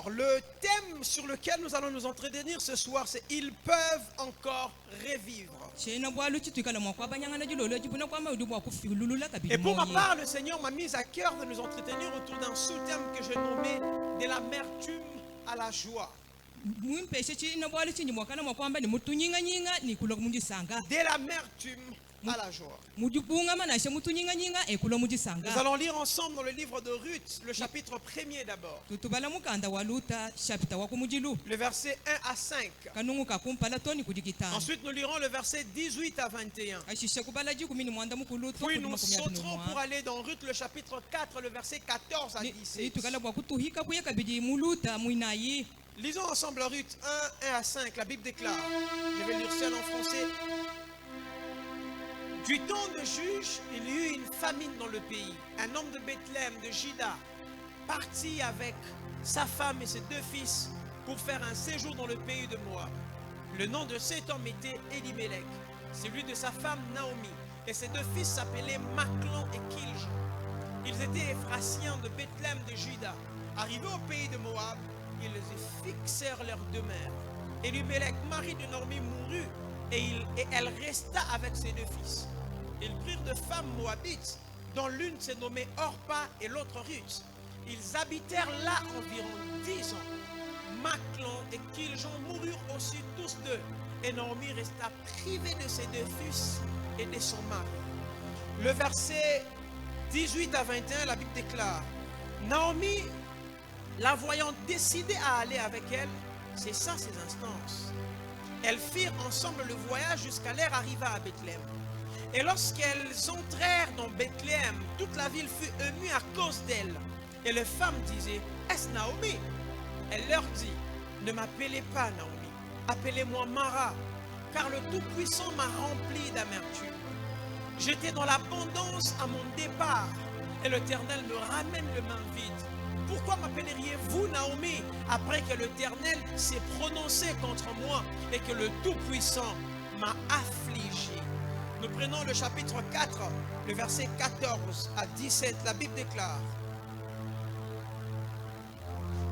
Alors, le thème sur lequel nous allons nous entretenir ce soir, c'est « Ils peuvent encore revivre ». Et pour ma part, le Seigneur m'a mis à cœur de nous entretenir autour d'un sous-thème que j'ai nommé « De l'amertume à la joie ». De l'amertume à la joie. Nous allons lire ensemble dans le livre de Ruth, le chapitre 1er d'abord. Le verset 1 à 5. Ensuite, nous lirons le verset 18 à 21. Puis nous sauterons pour aller dans Ruth, le chapitre 4, le verset 14 à 17. Lisons ensemble Ruth 1 à 5. La Bible déclare, je vais lire seul en français. Du temps de Juge, il y eut une famine dans le pays. Un homme de Bethléem, de Juda, partit avec sa femme et ses 2 fils pour faire un séjour dans le pays de Moab. Le nom de cet homme était Elimelech, celui de sa femme Naomi, et ses 2 fils s'appelaient Machlon et Kilj. Ils étaient Éphrasiens de Bethléem de Juda. Arrivés au pays de Moab, ils y fixèrent leurs demeures. Elimelech, mari de Naomi, mourut et elle resta avec ses 2 fils. Ils prirent de femmes moabites, dont l'une s'est nommée Orpa et l'autre Ruth. Ils habitèrent là environ 10 ans. Machlon et Kiljon moururent aussi tous 2, et Naomi resta privée de ses 2 fils et de son mari. Le verset 18 à 21, la Bible déclare, Naomi, la voyant décidée à aller avec elle, cessa ses instances. Elles firent ensemble le voyage jusqu'à l'heure arriva à Bethléem. Et lorsqu'elles entrèrent dans Bethléem, toute la ville fut émue à cause d'elles. Et les femmes disaient, est-ce Naomi? Elle leur dit, ne m'appelez pas Naomi, appelez-moi Mara, car le Tout-Puissant m'a rempli d'amertume. J'étais dans l'abondance à mon départ, et l'Éternel me ramène les mains vides. Pourquoi m'appelleriez-vous Naomi, après que l'Éternel s'est prononcé contre moi, et que le Tout-Puissant m'a affligé? Nous prenons le chapitre 4, le verset 14 à 17, la Bible déclare.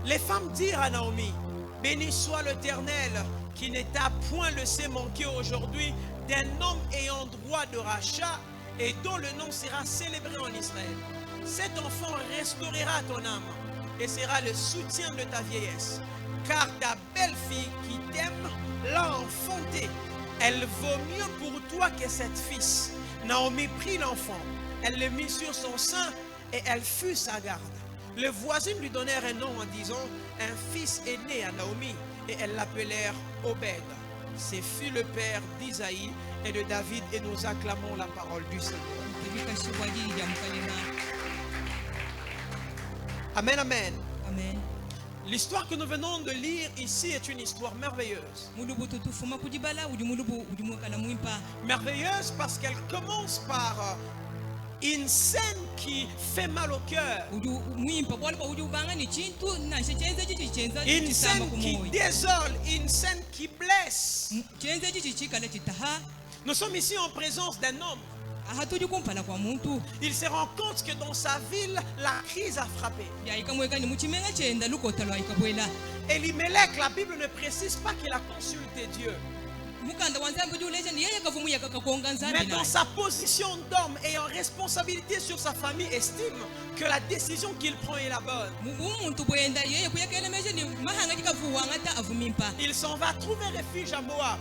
Les femmes dirent à Naomi, béni soit l'Éternel, qui ne t'a point laissé manquer aujourd'hui d'un homme ayant droit de rachat et dont le nom sera célébré en Israël. Cet enfant restaurera ton âme et sera le soutien de ta vieillesse, car ta belle-fille qui t'aime l'a enfanté. Elle vaut mieux pour toi que 7 fils. Naomi prit l'enfant, elle le mit sur son sein et elle fut sa garde. Les voisines lui donnèrent un nom en disant, un fils est né à Naomi, et elles l'appelèrent Obed. C'est fut le père d'Isaïe et de David, et nous acclamons la parole du Seigneur. Amen, amen. Amen. L'histoire que nous venons de lire ici est une histoire merveilleuse. Merveilleuse parce qu'elle commence par une scène qui fait mal au cœur. Une scène qui désole, une scène qui blesse. Nous sommes ici en présence d'un homme. Il se rend compte que dans sa ville, la crise a frappé. Elimelech, la Bible ne précise pas qu'il a consulté Dieu. Mais dans sa position d'homme ayant responsabilité sur sa famille, estime que la décision qu'il prend est la bonne. Il s'en va trouver refuge à Moab.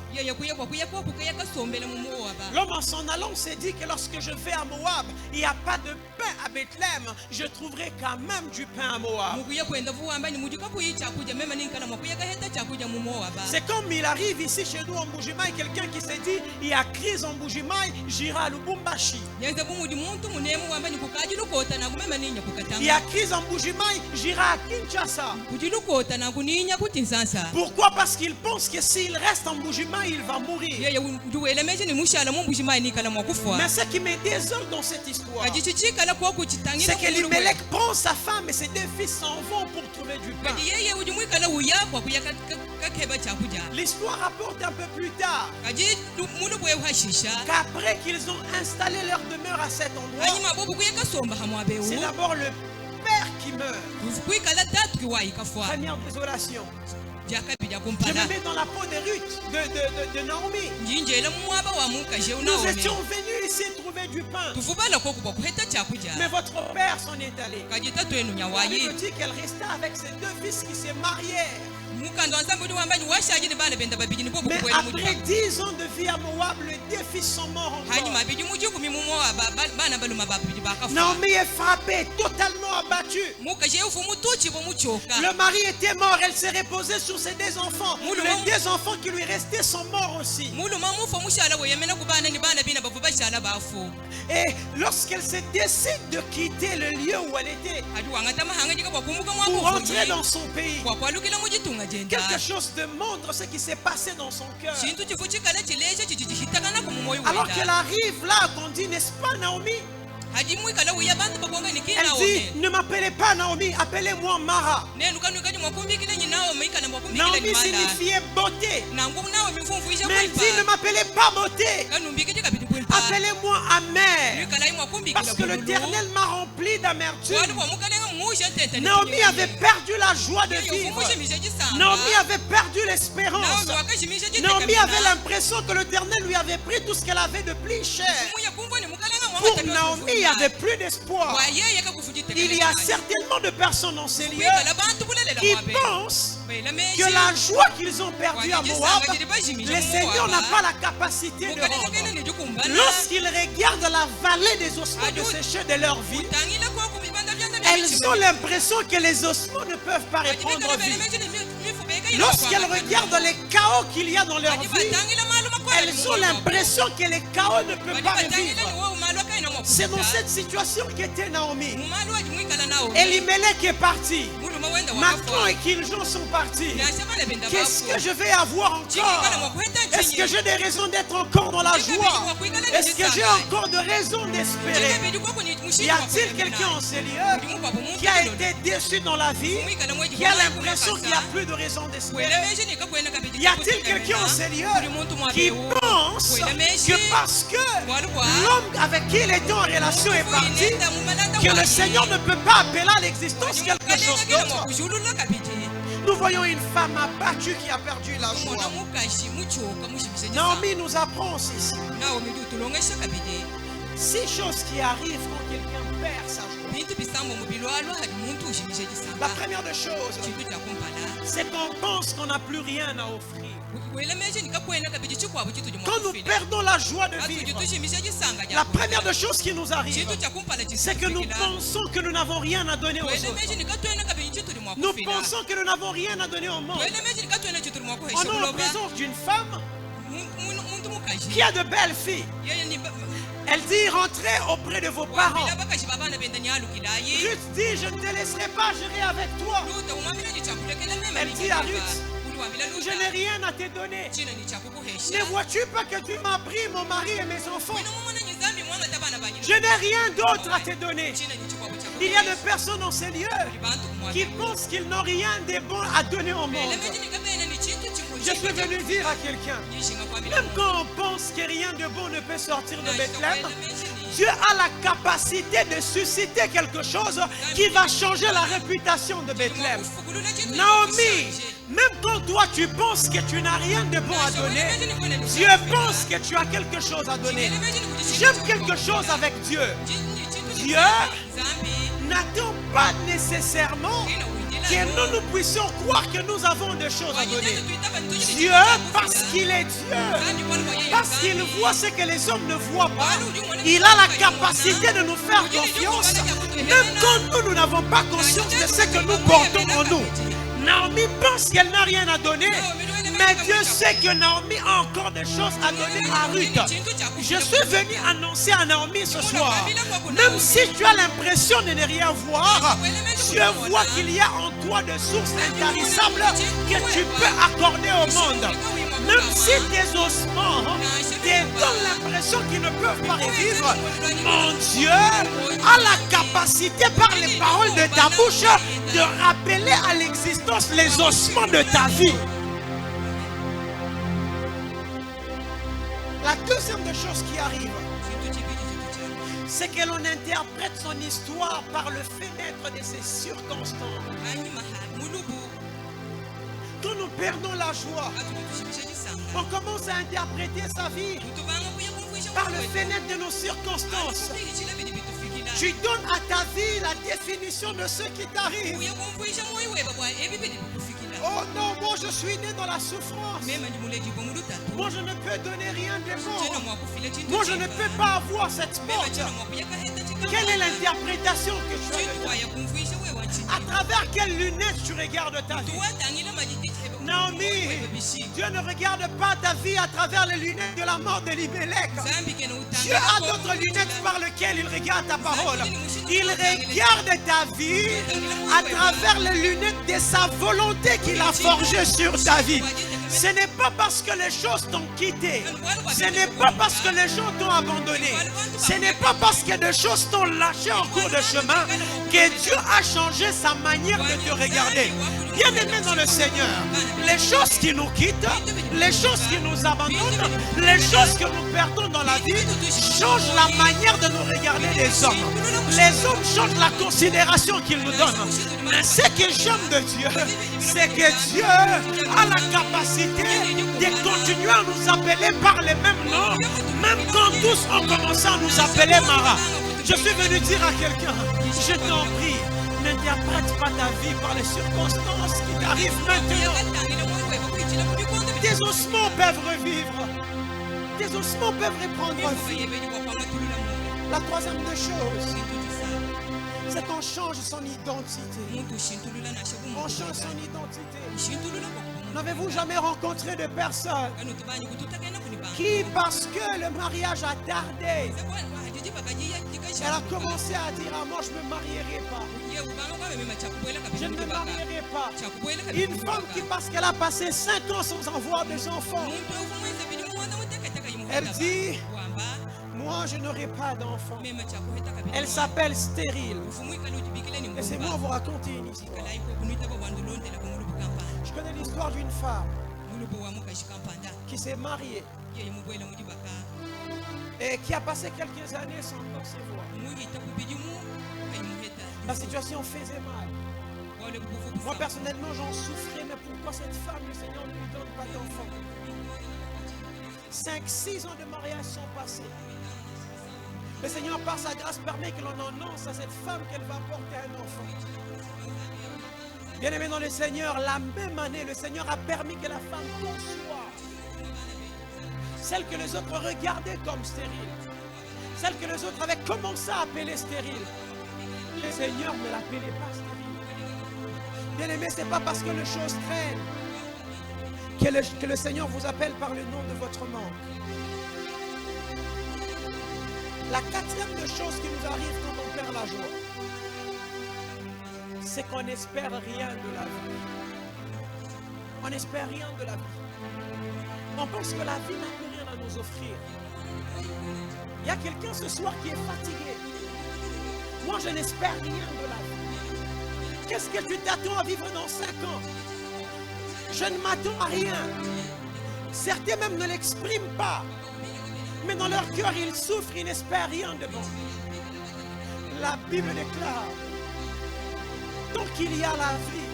L'homme en s'en allant s'est dit que lorsque je vais à Moab, il n'y a pas de pain à Bethléem, je trouverai quand même du pain à Moab. C'est comme il arrive ici chez nous en Mbujimaï, quelqu'un qui s'est dit, il y a crise en Mbujimaï, j'irai à Lubumbashi. Il y a crise en Mbujimaï, j'irai à Kinshasa. Pourquoi? Parce qu'il pense que s'il reste en Mbujimaï, il va mourir. Mais ce qui me désole dans cette histoire, c'est que Elimelech prend sa femme et ses 2 fils s'en vont pour trouver du pain. L'histoire rapporte un peu plus tard qu'après qu'ils ont installé leur demeure à cet endroit, c'est d'abord le père qui meurt. Première désolation. Je me mets dans la peau de Ruth, de Naomi. Nous étions venus ici trouver du pain. Mais votre père s'en est allé. Il me dit qu'elle resta avec ses deux fils qui se marièrent. Mais après 10 ans de vie à Moab, les deux fils sont morts encore. Naomi est frappée, totalement abattue. Le mari était mort, elle s'est reposée sur ses deux enfants. Les deux enfants qui lui restaient sont morts aussi. Et lorsqu'elle se décide de quitter le lieu où elle était pour rentrer dans son pays, quelque chose de montre ce qui s'est passé dans son cœur. Alors qu'elle arrive là, on dit, n'est-ce pas Naomi? Elle dit, ne m'appelez pas Naomi, appelez-moi Mara. Naomi signifiait beauté. Mais elle dit, ne m'appelez pas beauté, appelez-moi amère. Parce que l'Éternel m'a rempli d'amertume. Naomi avait perdu la joie de vivre. Naomi avait perdu l'espérance. Naomi avait l'impression que l'Éternel lui avait pris tout ce qu'elle avait de plus cher. Pour Naomi, il n'y avait plus d'espoir. Il y a certainement de personnes dans ces lieux qui pensent que la joie qu'ils ont perdue à Moab, le Seigneur n'a pas la capacité de rendre. Lorsqu'ils regardent la vallée des ossements desséchés de leur vie, elles ont l'impression que les ossements ne peuvent pas répondre vie. Lorsqu'elles regardent les chaos qu'il y a dans leur vie, elles ont l'impression que les chaos ne peuvent pas revivre. C'est dans cette situation qu'était Naomi. Elimelech est parti. Macron et Kiljon sont partis. Qu'est-ce que je vais avoir encore? Est-ce que j'ai des raisons d'être encore dans la joie? Est-ce que j'ai encore de raisons d'espérer? Y a-t-il quelqu'un en ces lieux qui a été déçu dans la vie, qui a l'impression qu'il n'y a plus de raison d'espérer? Y a-t-il quelqu'un en ces lieux qui pense que parce que l'homme avec qui il était en relation est parti, que le Seigneur ne peut pas appeler à l'existence quelque chose d'autre? Nous voyons une femme abattue qui a perdu la joie. Naomi nous apprend ceci. 6 choses qui arrivent quand quelqu'un perd sa joie. La première des choses, c'est qu'on pense qu'on n'a plus rien à offrir. Quand nous perdons la joie de vivre, la première des choses qui nous arrive, c'est que nous pensons que nous n'avons rien à donner aux autres. Nous pensons que nous n'avons rien à donner au monde. On est en présence d'une femme qui a de belles filles. Elle dit, rentrez auprès de vos parents. Ruth dit, je ne te laisserai pas, j'irai avec toi. Elle dit à Ruth, je n'ai rien à te donner. Ne vois-tu pas que tu m'as pris mon mari et mes enfants? Je n'ai rien d'autre à te donner. Il y a des personnes dans ces lieux qui pensent qu'ils n'ont rien de bon à donner au monde. Je suis venu dire à quelqu'un, même quand on pense que rien de bon ne peut sortir de Bethléem, Dieu a la capacité de susciter quelque chose qui va changer la réputation de Bethléem. Naomi, même quand toi tu penses que tu n'as rien de bon à donner, Dieu pense que tu as quelque chose à donner. J'aime quelque chose avec Dieu. Dieu n'attend pas nécessairement que nous puissions croire que nous avons des choses à donner. Dieu, parce qu'il est Dieu, parce qu'il voit ce que les hommes ne voient pas, il a la capacité de nous faire confiance, même quand nous n'avons pas conscience de ce que nous portons en nous. Naomi pense qu'elle n'a rien à donner, mais Dieu sait que Naomi a encore des choses à donner à Ruth. Je suis venu annoncer à Naomi ce soir, même si tu as l'impression de ne rien voir, Dieu voit qu'il y a en toi des sources intarissables que tu peux accorder au monde. Même si tes ossements te donnent l'impression qu'ils ne peuvent pas revivre, mon Dieu a la capacité par les paroles de ta bouche de rappeler à l'existence les ossements de ta vie. La deuxième des choses qui arrive, c'est que l'on interprète son histoire par le fenêtre de ses circonstances. Quand nous perdons la joie, on commence à interpréter sa vie par le fenêtre de nos circonstances. Tu donnes à ta vie la définition de ce qui t'arrive. Oh non, moi je suis né dans la souffrance. Moi je ne peux donner rien de bon. Moi je ne peux pas avoir cette porte. Quelle est l'interprétation que tu as? À travers quelles lunettes tu regardes ta vie? Naomi, Dieu ne regarde pas ta vie à travers les lunettes de la mort de Limelech. Dieu a d'autres lunettes par lesquelles il regarde ta parole. Il regarde ta vie à travers les lunettes de sa volonté qu'il a forgée sur ta vie. Ce n'est pas parce que les choses t'ont quitté. Ce n'est pas parce que les gens t'ont abandonné. Ce n'est pas parce que des choses t'ont lâché en cours de chemin que Dieu a changé sa manière de te regarder. Bien-aimés dans le Seigneur, les choses qui nous quittent, les choses qui nous abandonnent, les choses que nous perdons dans la vie changent la manière de nous regarder les hommes. Les hommes changent la considération qu'ils nous donnent. Mais ce que j'aime de Dieu, c'est que Dieu a la capacité de continuer à nous appeler par les mêmes noms, même quand tous ont commencé à nous appeler Mara. Je suis venu dire à quelqu'un, je t'en prie, n'interprète pas ta vie par les circonstances qui t'arrivent maintenant. Tes ossements peuvent revivre. Tes ossements peuvent reprendre vie. La troisième des choses, c'est qu'on change son identité. On change son identité. N'avez-vous jamais rencontré de personnes qui, parce que le mariage a tardé, elle a commencé à dire à moi je ne me marierai pas. Je ne me marierai pas. Une femme qui, parce qu'elle a passé 5 ans sans avoir des enfants, elle dit moi je n'aurai pas d'enfants. Elle s'appelle stérile. Et c'est moi vous raconter une histoire. Je connais l'histoire d'une femme qui s'est mariée et qui a passé quelques années sans concevoir. La situation faisait mal. Moi personnellement j'en souffrais, mais pourquoi cette femme, le Seigneur ne lui donne pas d'enfant? 5-6 ans de mariage sont passés. Le Seigneur par sa grâce permet que l'on annonce à cette femme qu'elle va porter un enfant. Bien-aimé dans le Seigneur, la même année, le Seigneur a permis que la femme conçoive. Celle que les autres regardaient comme stérile. Celle que les autres avaient commencé à appeler stérile. Le Seigneur ne l'appelait pas stérile. Bien-aimé, ce n'est pas parce que les choses traînent que le Seigneur vous appelle par le nom de votre manque. La quatrième des choses qui nous arrive quand on perd la joie, c'est qu'on n'espère rien de la vie. On n'espère rien de la vie. On pense que la vie n'a plus rien à nous offrir. Il y a quelqu'un ce soir qui est fatigué. Moi, je n'espère rien de la vie. Qu'est-ce que tu t'attends à vivre dans 5 ans? Je ne m'attends à rien. Certains même ne l'expriment pas. Mais dans leur cœur, ils souffrent, ils n'espèrent rien de bon. La Bible déclare, tant qu'il y a la vie,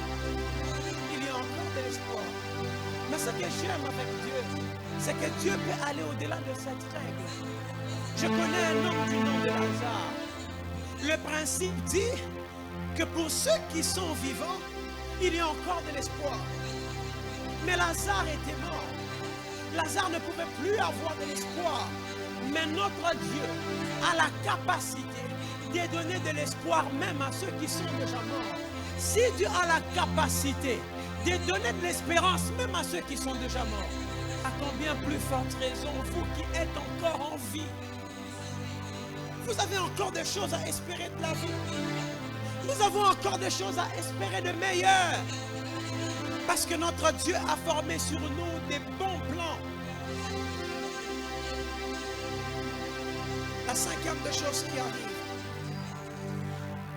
il y a encore de l'espoir. Mais ce que j'aime avec Dieu, c'est que Dieu peut aller au-delà de cette règle. Je connais un homme du nom de Lazare. Le principe dit que pour ceux qui sont vivants, il y a encore de l'espoir. Mais Lazare était mort. Lazare ne pouvait plus avoir de l'espoir. Mais notre Dieu a la capacité de donner de l'espoir même à ceux qui sont déjà morts. Si Dieu a la capacité de donner de l'espérance même à ceux qui sont déjà morts, à combien plus forte raison vous qui êtes encore en vie? Vous avez encore des choses à espérer de la vie. Nous avons encore des choses à espérer de meilleur. Parce que notre Dieu a formé sur nous des bons plans. La cinquième des choses qui arrive,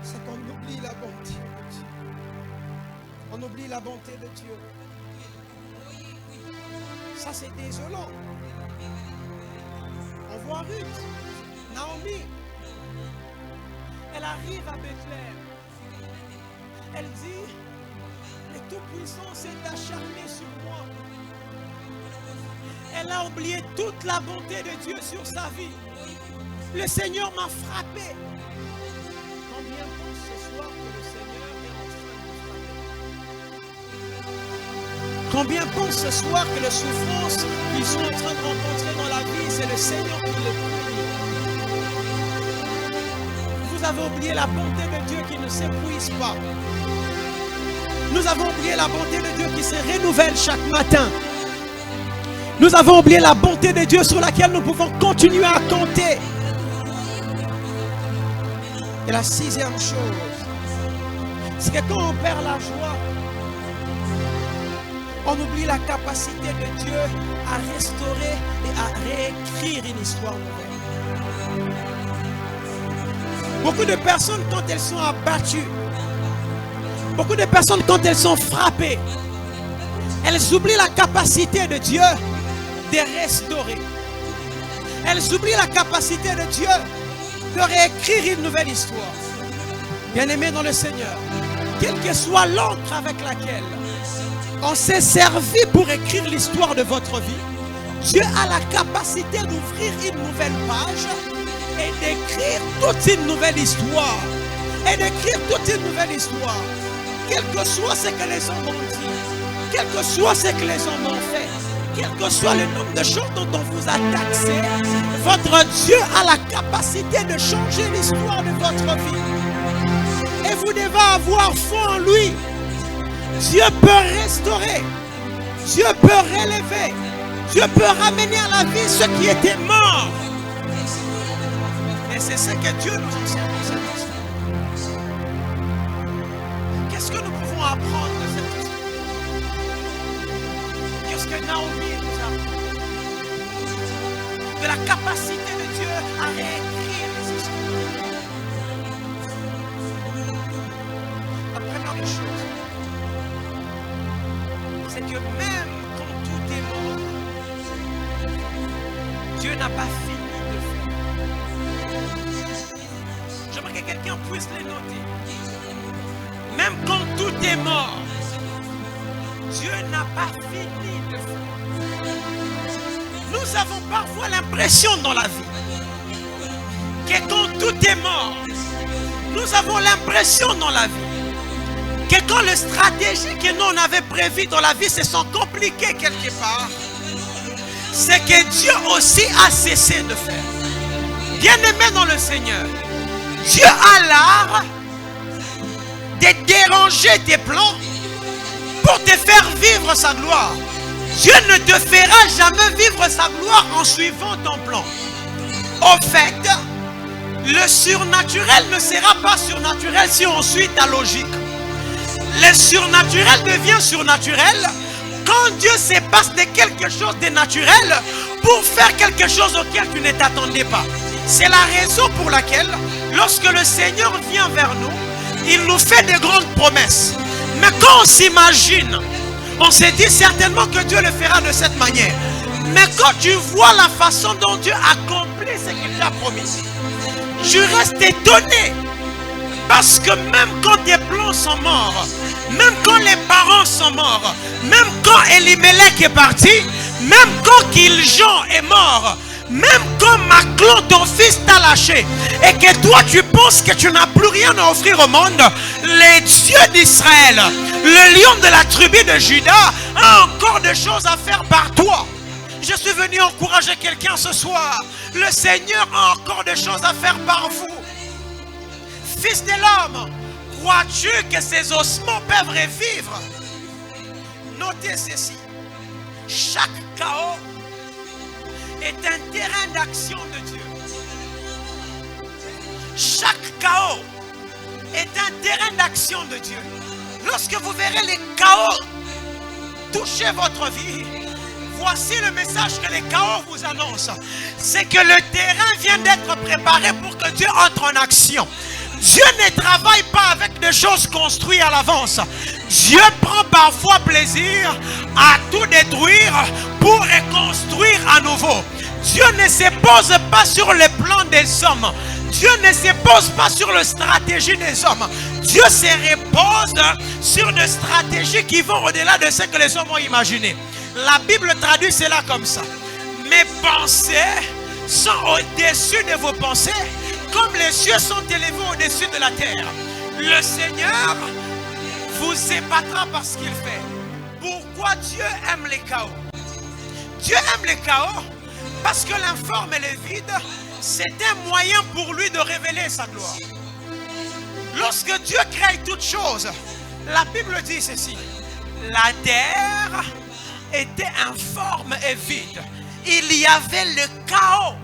c'est qu'on oublie la bonté de Dieu. On oublie la bonté de Dieu. Ça, c'est désolant. On voit Ruth, Naomi. Elle arrive à Bethléem. Elle dit, le Tout-Puissant s'est acharné sur moi. Elle a oublié toute la bonté de Dieu sur sa vie. Le Seigneur m'a frappé. Combien pensent ce soir que le Seigneur est en train de frapper? Combien pensent ce soir que les souffrances qu'ils sont en train de rencontrer dans la vie, c'est le Seigneur qui les punit? Vous avez oublié la bonté de Dieu qui ne s'épuise pas. Nous avons oublié la bonté de Dieu qui se renouvelle chaque matin. Nous avons oublié la bonté de Dieu sur laquelle nous pouvons continuer à compter. Et la sixième chose, c'est que quand on perd la joie, on oublie la capacité de Dieu à restaurer et à réécrire une histoire nouvelle. Beaucoup de personnes, quand elles sont abattues, beaucoup de personnes, quand elles sont frappées, elles oublient la capacité de Dieu de restaurer. Elles oublient la capacité de Dieu de réécrire une nouvelle histoire. Bien-aimés dans le Seigneur, quelle que soit l'encre avec laquelle on s'est servi pour écrire l'histoire de votre vie, Dieu a la capacité d'ouvrir une nouvelle page et d'écrire toute une nouvelle histoire. Et d'écrire toute une nouvelle histoire. Quel que soit ce que les hommes ont dit, quel que soit ce que les hommes ont fait, quel que soit le nombre de choses dont on vous a taxé, votre Dieu a la capacité de changer l'histoire de votre vie. Et vous devez avoir foi en lui. Dieu peut restaurer. Dieu peut relever. Dieu peut ramener à la vie ce qui était mort. Et c'est ce que Dieu nous enseigne dans cette histoire. Qu'est-ce que nous pouvons apprendre de cette histoire? Qu'est-ce que Naomi nous apprend? De la capacité de Dieu à réécrire les histoires. La première des choses, c'est que même quand tout est mort, Dieu n'a pas fini de faire. J'aimerais que quelqu'un puisse les noter. Même quand tout est mort, Dieu n'a pas fini de faire. Nous avons parfois l'impression dans la vie que quand tout est mort, nous avons l'impression dans la vie que quand les stratégies que nous on avait prévues dans la vie se sont compliquées quelque part, c'est que Dieu aussi a cessé de faire. Bien-aimé dans le Seigneur, Dieu a l'art de déranger tes plans pour te faire vivre sa gloire. Dieu ne te fera jamais vivre sa gloire en suivant ton plan. Au fait, le surnaturel ne sera pas surnaturel si on suit ta logique. Le surnaturel devient surnaturel quand Dieu se passe de quelque chose de naturel pour faire quelque chose auquel tu ne t'attendais pas. C'est la raison pour laquelle, lorsque le Seigneur vient vers nous, il nous fait de grandes promesses. Mais quand on s'imagine, on se dit certainement que Dieu le fera de cette manière. Mais quand tu vois la façon dont Dieu accomplit ce qu'il t'a promis, tu restes étonné. Parce que même quand tes plans sont morts, même quand les parents sont morts, même quand Elimelech est parti, même quand Kiljan est mort, même quand Maclon, ton fils, t'a lâché, et que toi tu penses que tu n'as plus rien à offrir au monde, le Dieu d'Israël, le lion de la tribu de Juda, a encore des choses à faire par toi. Je suis venu encourager quelqu'un ce soir. Le Seigneur a encore des choses à faire par vous. Fils de l'homme, crois-tu que ces ossements peuvent revivre? Notez ceci. Chaque chaos est un terrain d'action de Dieu. Chaque chaos est un terrain d'action de Dieu. Lorsque vous verrez les chaos toucher votre vie, voici le message que les chaos vous annoncent. C'est que le terrain vient d'être préparé pour que Dieu entre en action. Dieu ne travaille pas avec des choses construites à l'avance. Dieu prend parfois plaisir à tout détruire pour reconstruire à nouveau. Dieu ne se pose pas sur les plans des hommes. Dieu ne se pose pas sur la stratégie des hommes. Dieu se repose sur des stratégies qui vont au-delà de ce que les hommes ont imaginé. La Bible traduit cela comme ça. Mes pensées sont au-dessus de vos pensées, comme les cieux sont élevés au-dessus de la terre. Le Seigneur vous épatera par ce qu'il fait. Pourquoi Dieu aime les chaos? Dieu aime les chaos parce que l'informe et le vide, c'est un moyen pour lui de révéler sa gloire. Lorsque Dieu crée toutes choses, la Bible dit ceci: la terre était informe et vide. Il y avait le chaos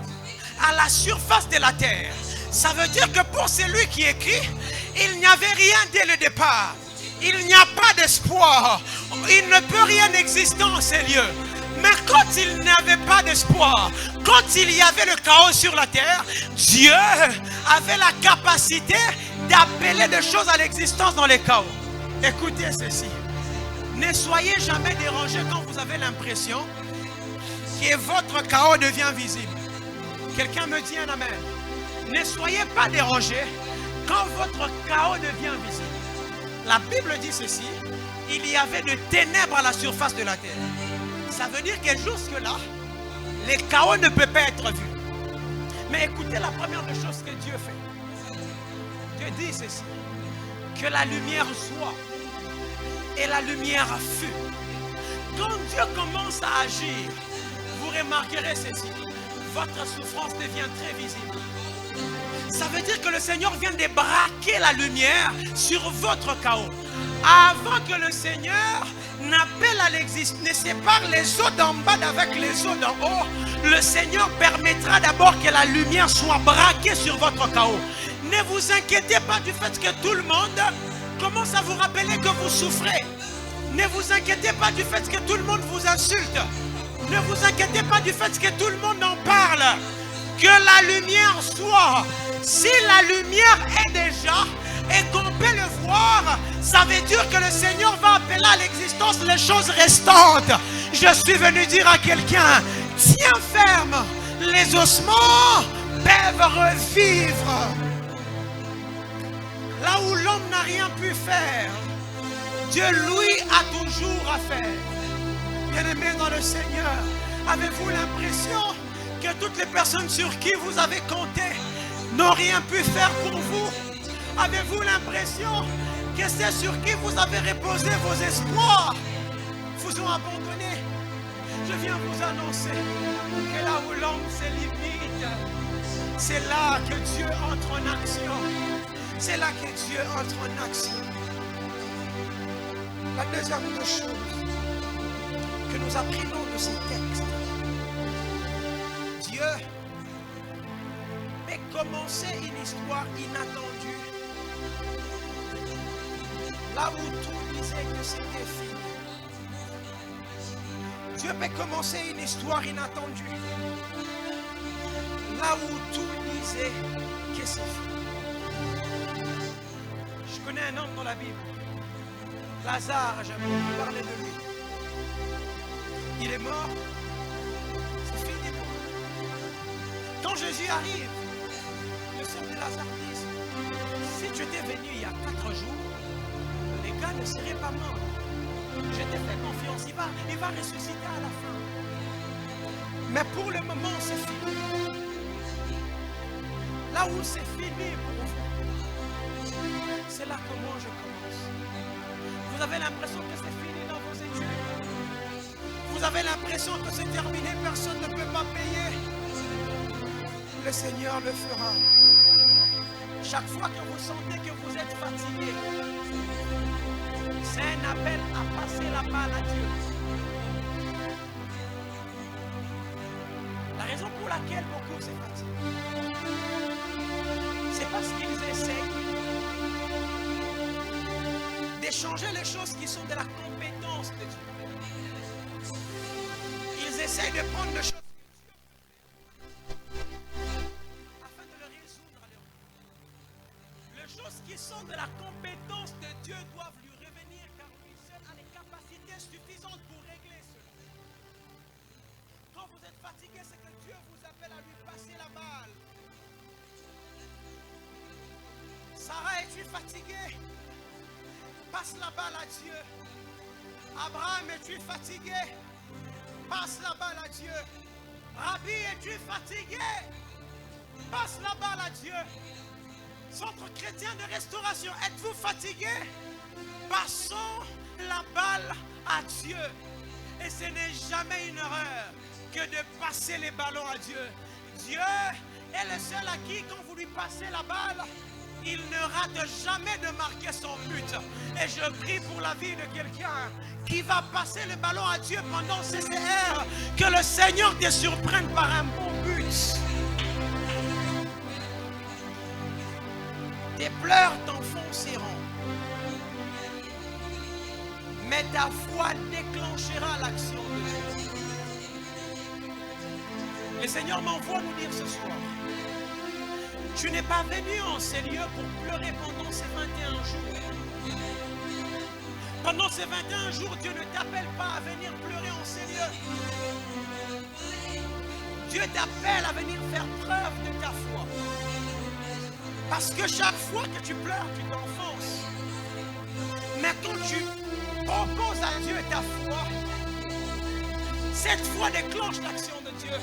à la surface de la terre. Ça veut dire que pour celui qui écrit, il n'y avait rien dès le départ. Il n'y a pas d'espoir. Il ne peut rien exister en ces lieux. Mais quand il n'avait pas d'espoir, quand il y avait le chaos sur la terre, Dieu avait la capacité d'appeler des choses à l'existence dans les chaos. Écoutez ceci. Ne soyez jamais dérangé quand vous avez l'impression que votre chaos devient visible. Quelqu'un me dit un amen. Ne soyez pas dérangé quand votre chaos devient visible. La Bible dit ceci: il y avait de ténèbres à la surface de la terre. Ça veut dire que jusque-là, les chaos ne peuvent pas être vus. Mais écoutez la première des choses que Dieu fait. Dieu dit ceci: que la lumière soit. Et la lumière fut. Quand Dieu commence à agir, vous remarquerez ceci: votre souffrance devient très visible. Ça veut dire que le Seigneur vient de braquer la lumière sur votre chaos. Avant que le Seigneur n'appelle à l'existence, ne sépare les eaux d'en bas avec les eaux d'en haut, le Seigneur permettra d'abord que la lumière soit braquée sur votre chaos. Ne vous inquiétez pas du fait que tout le monde commence à vous rappeler que vous souffrez. Ne vous inquiétez pas du fait que tout le monde vous insulte. Ne vous inquiétez pas du fait que tout le monde en parle. Que la lumière soit. Si la lumière est déjà et qu'on peut le voir, ça veut dire que le Seigneur va appeler à l'existence les choses restantes. Je suis venu dire à quelqu'un: tiens ferme, les ossements peuvent revivre. Là où l'homme n'a rien pu faire, Dieu lui a toujours à faire. Bien-aimés dans le Seigneur, avez-vous l'impression que toutes les personnes sur qui vous avez compté n'ont rien pu faire pour vous? Avez-vous l'impression que c'est sur qui vous avez reposé vos espoirs vous ont abandonné? Je viens vous annoncer que là où l'homme se limite, c'est là que Dieu entre en action. C'est là que Dieu entre en action. La deuxième chose que nous apprenons de ce texte: Dieu peut commencer une histoire inattendue. Là où tout disait que c'était fini, Dieu peut commencer une histoire inattendue. Là où tout disait que c'est fini. Je connais un homme dans la Bible, Lazare, j'avais entendu parler de lui. Il est mort, c'est fini pour lui. Quand Jésus arrive, le sœur de Lazare dit: si tu étais venu il y a 4 jours, les gars ne seraient pas morts. Je t'ai fait confiance, il va ressusciter à la fin. Mais pour le moment, c'est fini. Là où c'est fini pour vous, c'est là que moi je commence. Vous avez l'impression que c'est fini dans vos études. Vous avez l'impression que c'est terminé, personne ne peut pas payer. Le Seigneur le fera. Chaque fois que vous sentez que vous êtes fatigué, c'est un appel à passer la balle à Dieu. La raison pour laquelle beaucoup se fatiguent, c'est parce qu'ils essayent d'échanger les choses qui sont de la compétence de Dieu. Ils essayent de prendre des choses afin de le résoudre à leur vie. Les choses qui sont de la compétence de Dieu doivent lui revenir, car lui seul a les capacités suffisantes pour régler cela. es-tu fatigué? Passe la balle à Dieu. Abraham, es-tu fatigué? Passe la balle à Dieu. Rabbi, es-tu fatigué? Passe la balle à Dieu. Centre chrétien de restauration, êtes-vous fatigué? Passons la balle à Dieu. Et ce n'est jamais une erreur que de passer les ballons à Dieu. Dieu est le seul à qui, quand vous lui passez la balle, il ne rate jamais de marquer son but. Et je prie pour la vie de quelqu'un qui va passer le ballon à Dieu pendant CCR, que le Seigneur te surprenne par un bon but. Tes pleurs t'enfonceront, mais ta foi déclenchera l'action de Dieu. Le Seigneur m'envoie nous dire ce soir, tu n'es pas venu en ces lieux pour pleurer pendant ces 21 jours. Pendant ces 21 jours, Dieu ne t'appelle pas à venir pleurer en ces lieux. Dieu t'appelle à venir faire preuve de ta foi. Parce que chaque fois que tu pleures, tu t'enfonces. Mais quand tu proposes à Dieu ta foi, cette foi déclenche l'action de Dieu.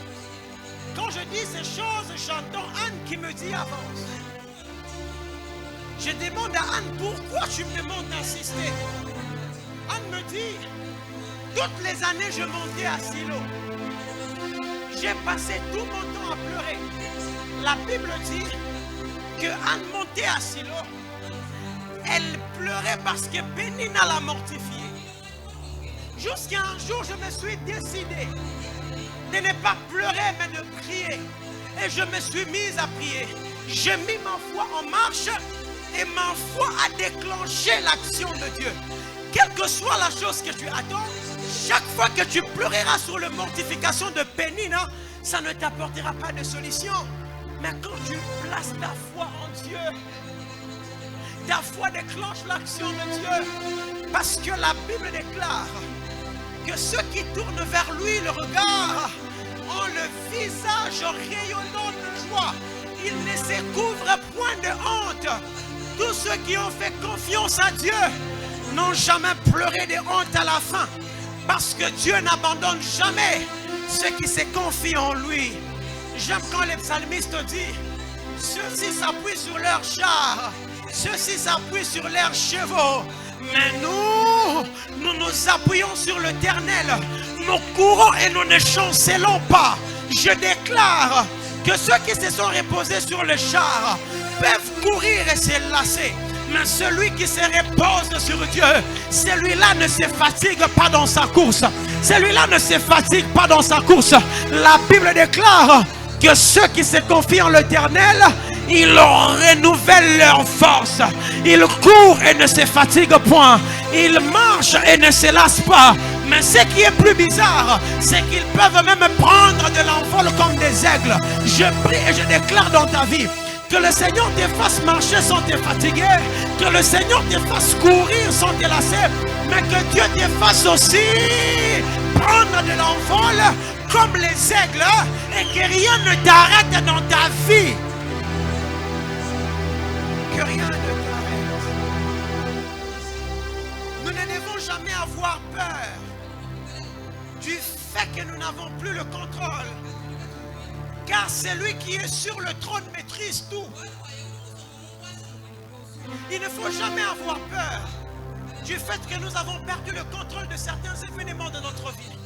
Quand je dis ces choses, j'entends Anne qui me dit avance. Je demande à Anne, pourquoi tu me demandes d'insister? Anne me dit, toutes les années je montais à Silo. J'ai passé tout mon temps à pleurer. La Bible dit que Anne montait à Silo. Elle pleurait parce que Pénina l'a mortifiée. Jusqu'à un jour, je me suis décidé de ne pas pleurer, mais de prier. Et je me suis mise à prier. J'ai mis ma foi en marche et ma foi a déclenché l'action de Dieu. Quelle que soit la chose que tu attends, chaque fois que tu pleureras sur la mortification de Pénina, ça ne t'apportera pas de solution. Mais quand tu places ta foi en Dieu, ta foi déclenche l'action de Dieu. Parce que la Bible déclare que ceux qui tournent vers lui le regard ont le visage rayonnant de joie. Ils ne se couvrent point de honte. Tous ceux qui ont fait confiance à Dieu n'ont jamais pleuré de honte à la fin. Parce que Dieu n'abandonne jamais ceux qui se confient en lui. J'aime quand les psalmistes disent, ceux-ci s'appuient sur leurs chars, ceux-ci s'appuient sur leurs chevaux. Mais nous nous appuyons sur l'Éternel. Nous courons et nous ne chancelons pas. Je déclare que ceux qui se sont reposés sur le char peuvent courir et se lasser. Mais celui qui se repose sur Dieu, celui-là ne se fatigue pas dans sa course. Celui-là ne se fatigue pas dans sa course. La Bible déclare que ceux qui se confient en l'Éternel, ils renouvellent leur force. Ils courent et ne se fatiguent point. Ils marchent et ne se lassent pas. Mais ce qui est plus bizarre, c'est qu'ils peuvent même prendre de l'envol comme des aigles. Je prie et je déclare dans ta vie que le Seigneur te fasse marcher sans te fatiguer, que le Seigneur te fasse courir sans te lasser, mais que Dieu te fasse aussi prendre de l'envol comme les aigles et que rien ne t'arrête dans ta vie. Que rien ne t'arrête. Nous ne devons jamais avoir peur du fait que nous n'avons plus le contrôle. Car celui qui est sur le trône maîtrise tout. Il ne faut jamais avoir peur du fait que nous avons perdu le contrôle de certains événements de notre vie.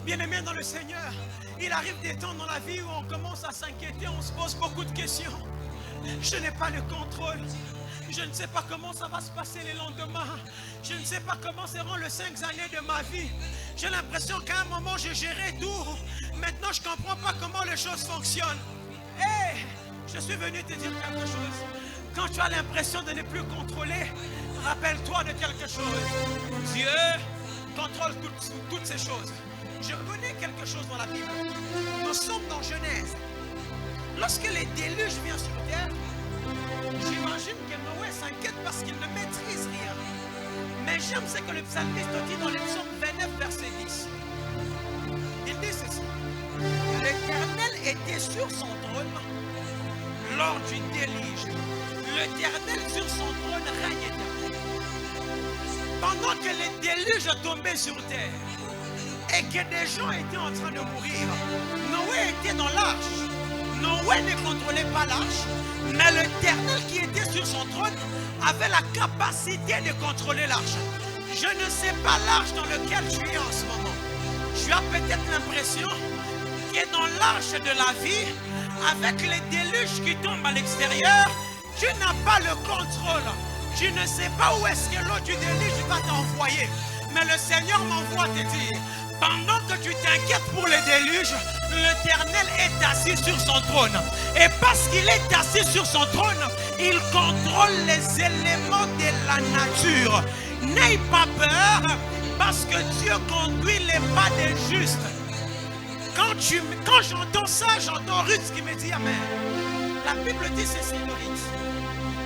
Bien-aimés dans le Seigneur, il arrive des temps dans la vie où on commence à s'inquiéter, on se pose beaucoup de questions. Je n'ai pas le contrôle. Je ne sais pas comment ça va se passer les lendemains. Je ne sais pas comment seront les 5 années de ma vie. J'ai l'impression qu'à un moment, j'ai géré tout. Maintenant, je ne comprends pas comment les choses fonctionnent. Hey, je suis venu te dire quelque chose. Quand tu as l'impression de ne plus contrôler, rappelle-toi de quelque chose. Dieu contrôle toutes ces choses. Je connais quelque chose dans la Bible. Nous sommes dans Genèse. Lorsque les déluges viennent sur terre, j'imagine que Noé s'inquiète parce qu'il ne maîtrise rien. Mais j'aime ce que le psalmiste dit dans le psaume 29, verset 10. Il dit ceci. L'Éternel était sur son trône lors du déluge. l'Éternel sur son trône règne éternel. Pendant que les déluges tombaient sur terre et que des gens étaient en train de mourir, Noé était dans l'arche. Noé ne contrôlait pas l'arche, mais l'Éternel qui était sur son trône avait la capacité de contrôler l'arche. Je ne sais pas l'arche dans laquelle tu es en ce moment. Tu as peut-être l'impression que dans l'arche de la vie, avec les déluges qui tombent à l'extérieur, tu n'as pas le contrôle. Tu ne sais pas où est-ce que l'eau du déluge va t'envoyer. Mais le Seigneur m'envoie te dire, pendant que tu t'inquiètes pour les déluges, l'Éternel est assis sur son trône. Et parce qu'il est assis sur son trône, il contrôle les éléments de la nature. N'aie pas peur, parce que Dieu conduit les pas des justes. Quand j'entends ça, j'entends Ruth qui me dit Amen. La Bible dit ceci de Ruth.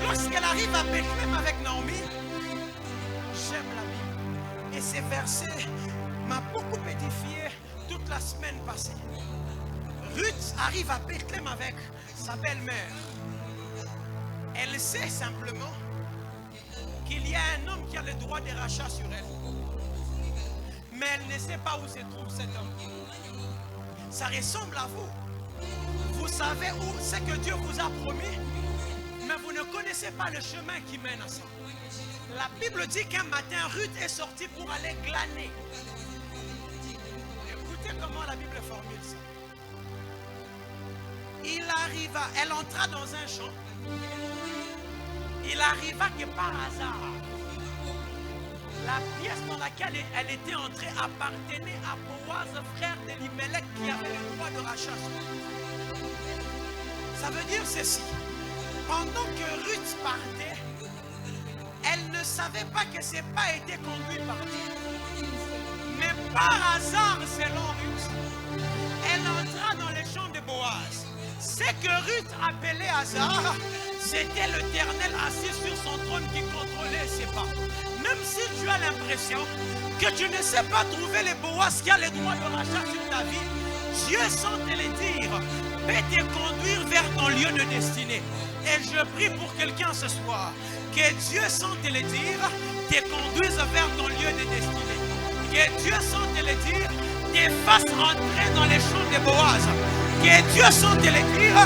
Lorsqu'elle arrive à Bethléem avec Naomi, j'aime la Bible. Et ces versets m'a beaucoup édifié toute la semaine passée. Ruth arrive à Bethléem avec sa belle-mère. Elle sait simplement qu'il y a un homme qui a le droit de rachat sur elle. Mais elle ne sait pas où se trouve cet homme. Ça ressemble à vous. Vous savez où c'est que Dieu vous a promis, mais vous ne connaissez pas le chemin qui mène à ça. La Bible dit qu'un matin, Ruth est sortie pour aller glaner. Écoutez comment la Bible formule ça. Elle entra dans un champ. Il arriva que par hasard, la pièce dans laquelle elle était entrée appartenait à Boaz, frère d'Elimelech, qui avait le droit de rachat. Ça veut dire ceci. Pendant que Ruth partait, elle ne savait pas que ses pas étaient conduits par Dieu. Mais par hasard, selon Ruth, elle entra dans les champs de Boaz. Ce que Ruth appelait hasard, c'était l'Éternel assis sur son trône qui contrôlait ses pas. Même si tu as l'impression que tu ne sais pas trouver les Boaz qui a le droit de rachat sur ta vie, Dieu, sans te le dire, peut te conduire vers ton lieu de destinée. Et je prie pour quelqu'un ce soir, que Dieu, sans te le dire, te conduise vers ton lieu de destinée. Que Dieu, sans te le dire, te fasse entrer dans les champs de Boaz. Que Dieu, sans te le dire,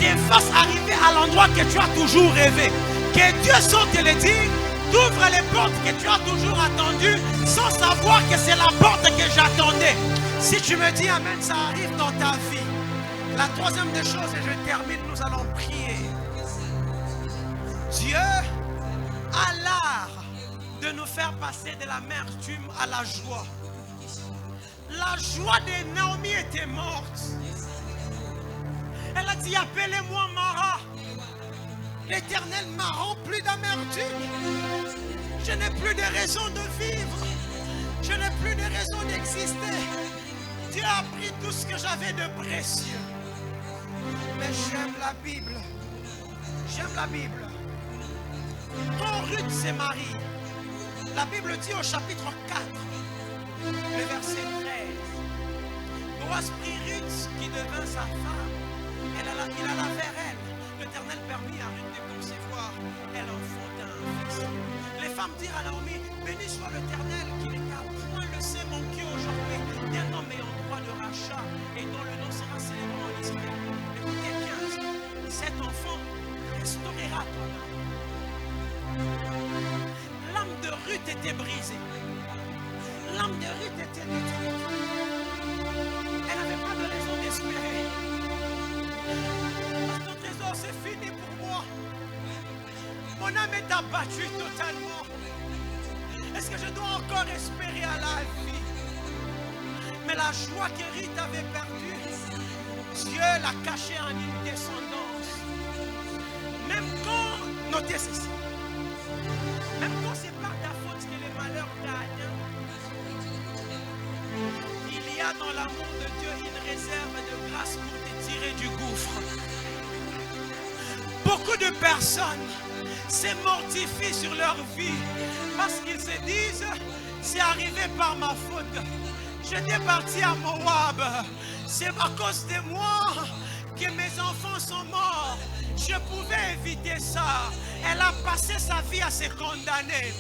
te fasse arriver à l'endroit que tu as toujours rêvé. Que Dieu, sans te le dire, t'ouvre les portes que tu as toujours attendues sans savoir que c'est la porte que j'attendais. Si tu me dis Amen, ça arrive dans ta vie. La troisième des choses, et je termine, nous allons prier. Dieu a l'art de nous faire passer de l'amertume à la joie. La joie de Naomi était morte. Elle a dit, appelez-moi Mara. L'Éternel m'a rempli d'amertume. Je n'ai plus de raison de vivre. Je n'ai plus de raison d'exister. Dieu a pris tout ce que j'avais de précieux. Mais j'aime la Bible. J'aime la Bible. Quand Ruth s'est mariée, la Bible dit au chapitre 4, le verset 13, Boaz prit Ruth qui devint sa femme. Il alla vers elle. L'Éternel permit à Ruth de concevoir. Elle enfanta un fils. Les femmes dirent à Naomi, béni soit l'Éternel qui n'est qu'à point laissé manquer aujourd'hui d'un homme ayant droit de rachat et dont le nom sera célébré en Israël. Écoutez 15. Cet enfant restaurera ton âme. L'âme de Ruth était brisée. L'âme de Ruth était détruite. Elle n'avait pas de raison d'espérer. Ton trésor, c'est fini pour moi. Mon âme est abattue totalement. Est-ce que je dois encore espérer à la vie? Mais la joie que Ruth avait perdue, Dieu l'a cachée en une descendance. Même quand, notez ceci, même quand c'est par ta faute que le malheur t'a atteint, il y a dans l'amour de Dieu une réserve de grâce pour te tirer du gouffre. Beaucoup de personnes se mortifient sur leur vie parce qu'ils se disent, c'est arrivé par ma faute. J'étais parti à Moab. C'est à cause de moi que mes enfants sont morts. Je pouvais éviter ça. Elle a passé sa vie à se condamner.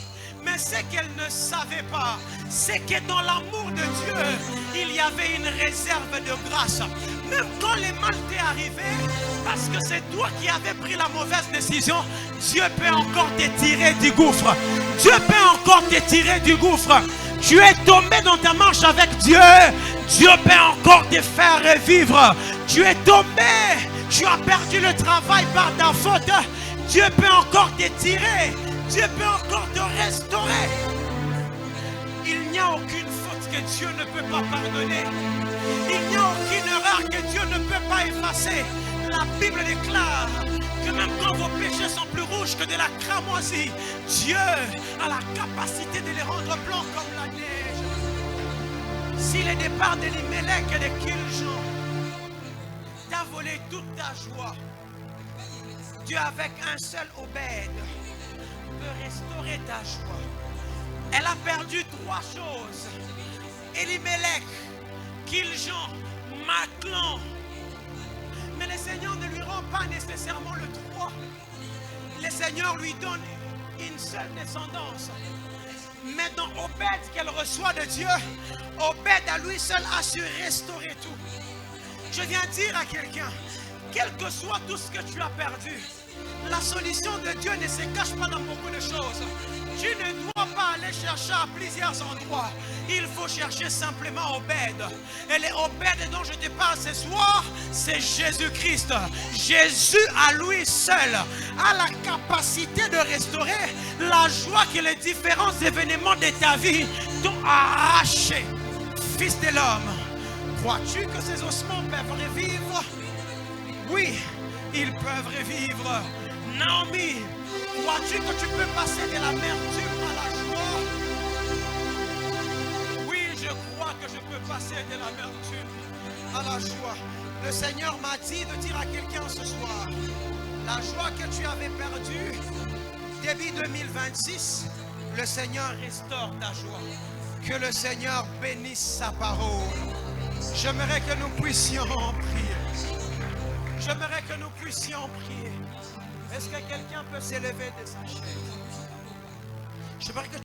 Mais ce qu'elle ne savait pas, c'est que dans l'amour de Dieu, il y avait une réserve de grâce. Même quand le mal t'est arrivé, parce que c'est toi qui avais pris la mauvaise décision, Dieu peut encore te tirer du gouffre. Dieu peut encore te tirer du gouffre. Tu es tombé dans ta marche avec Dieu. Dieu peut encore te faire revivre. Tu es tombé. Tu as perdu le travail par ta faute. Dieu peut encore te tirer. Dieu peut encore te restaurer. Il n'y a aucune faute que Dieu ne peut pas pardonner. Il n'y a aucune erreur que Dieu ne peut pas effacer. La Bible déclare que même quand vos péchés sont plus rouges que de la cramoisie, Dieu a la capacité de les rendre blancs comme la neige. Si le départ d'Elimelech et de Kiljon t'a volé toute ta joie, Dieu avec un seul Obed peut restaurer ta joie. Elle a perdu trois choses: Elimelech, Kiljon, Machlon. Mais le Seigneur ne lui rend pas nécessairement le droit. Le Seigneur lui donne une seule descendance. Mais dans Obed qu'elle reçoit de Dieu, Obed à lui seul a su restaurer tout. Je viens dire à quelqu'un, quel que soit tout ce que tu as perdu, la solution de Dieu ne se cache pas dans beaucoup de choses. Tu ne dois pas aller chercher à plusieurs endroits. Il faut chercher simplement Obed. Et le Obed dont je te parle ce soir, c'est Jésus-Christ. Jésus à lui seul a la capacité de restaurer la joie que les différents événements de ta vie t'ont arraché. Fils de l'homme, crois-tu que ces ossements peuvent revivre? Oui, ils peuvent revivre. Naomi, crois-tu que tu peux passer de l'amertume à la joie? Oui, je crois que je peux passer de l'amertume à la joie. Le Seigneur m'a dit de dire à quelqu'un ce soir, la joie que tu avais perdue début 2026, le Seigneur restaure ta joie. Que le Seigneur bénisse sa parole. J'aimerais que nous puissions prier. J'aimerais que nous puissions prier. Est-ce que quelqu'un peut s'élever de sa chaise? J'aimerais que